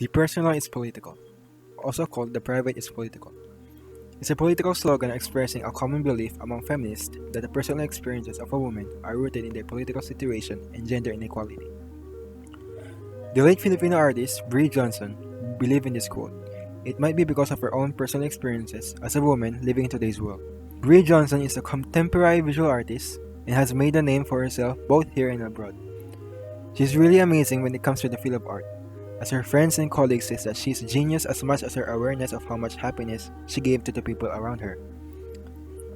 The personal is political, also called the private is political. It's a political slogan expressing a common belief among feminists that the personal experiences of a woman are rooted in their political situation and gender inequality. The late Filipino artist Bree JONSON believed in this quote. It might be because of her own personal experiences as a woman living in today's world. Bree JONSON is a contemporary visual artist and has made a name for herself both here and abroad. She's really amazing when it comes to the field of art, as her friends and colleagues say that she's a genius as much as her awareness of how much happiness she gave to the people around her.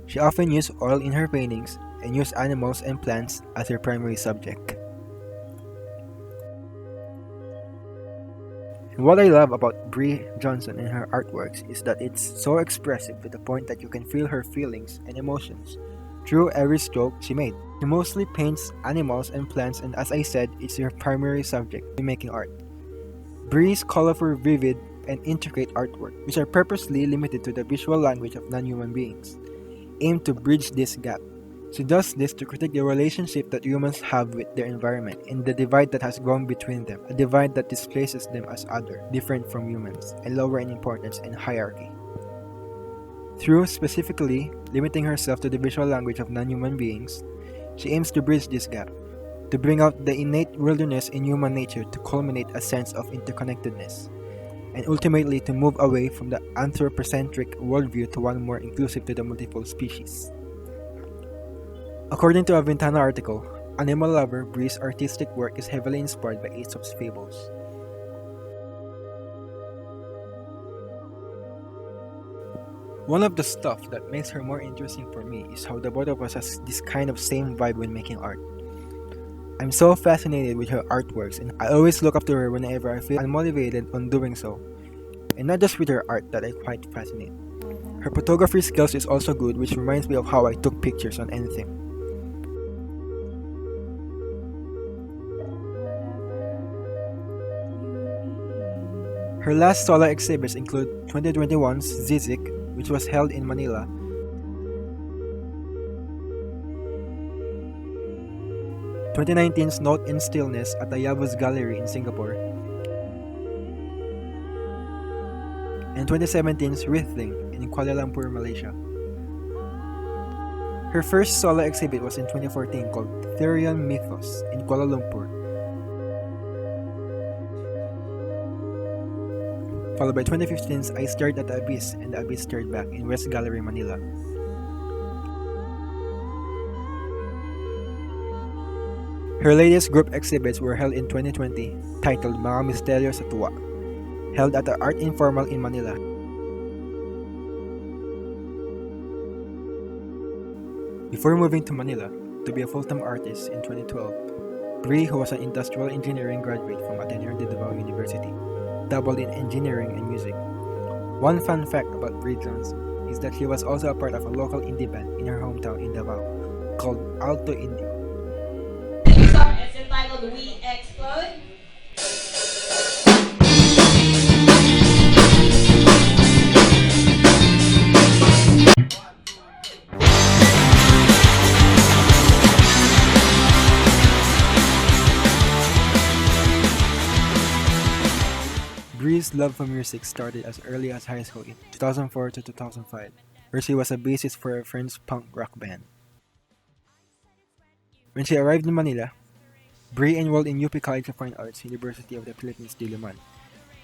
She often used oil in her paintings and used animals and plants as her primary subject. And what I love about Bree JONSON and her artworks is that it's so expressive to the point that you can feel her feelings and emotions through every stroke she made. She mostly paints animals and plants, and as I said, it's her primary subject in making art. Bree's colorful, vivid, and intricate artwork, which are purposely limited to the visual language of non-human beings, aim to bridge this gap. She does this to critique the relationship that humans have with their environment and the divide that has grown between them, a divide that displaces them as other, different from humans, and lower in importance and hierarchy. Through specifically limiting herself to the visual language of non-human beings, she aims to bridge this gap, to bring out the innate wilderness in human nature to culminate a sense of interconnectedness, and ultimately to move away from the anthropocentric worldview to one more inclusive to the multiple species. According to a Ventana article, animal lover Bree's artistic work is heavily inspired by Aesop's fables. One of the stuff that makes her more interesting for me is how the both of us has this kind of same vibe when making art. I'm so fascinated with her artworks, and I always look up to her whenever I feel unmotivated on doing so. And not just with her art that I quite fascinate. Her photography skills is also good, which reminds me of how I took pictures on anything. Her last solo exhibits include 2021's Zizik, which was held in Manila, 2019's Note in Stillness at the Yavuz Gallery in Singapore, and 2017's Writhing in Kuala Lumpur, Malaysia. Her first solo exhibit was in 2014 called THERION MYTHOS in Kuala Lumpur, followed by 2015's I Stared at the Abyss and the Abyss Stared Back in West Gallery, Manila. Her latest group exhibits were held in 2020, titled Mga Misteryo sa Tuwa, held at the Art Informal in Manila. Before moving to Manila to be a full-time artist in 2012, Bree, who was an industrial engineering graduate from Ateneo de Davao University, dabbled in engineering and music. One fun fact about Bree JONSON is that she was also a part of a local indie band in her hometown in Davao called Alto Indio. This song is entitled We Explode. Bree's love for music started as early as high school in 2004 to 2005, where she was a bassist for her friend's punk rock band. When she arrived in Manila, Bree enrolled in UP College of Fine Arts, University of the Philippines, Diliman.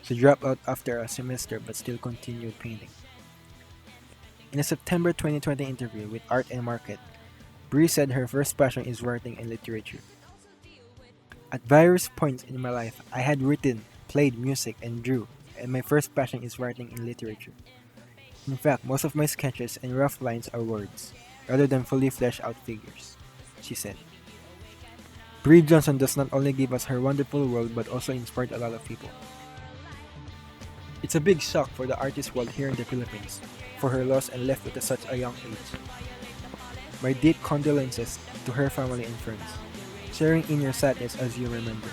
She dropped out after a semester but still continued painting. In a September 2020 interview with Art and Market, Bree said her first passion is writing and literature. At various points in my life, I had written, played music, and drew, and my first passion is writing and literature. In fact, most of my sketches and rough lines are words, rather than fully fleshed out figures, she said. Bree JONSON does not only give us her wonderful world but also inspired a lot of people. It's a big shock for the artist world here in the Philippines, for her loss and left at such a young age. My deep condolences to her family and friends, sharing in your sadness as you remember.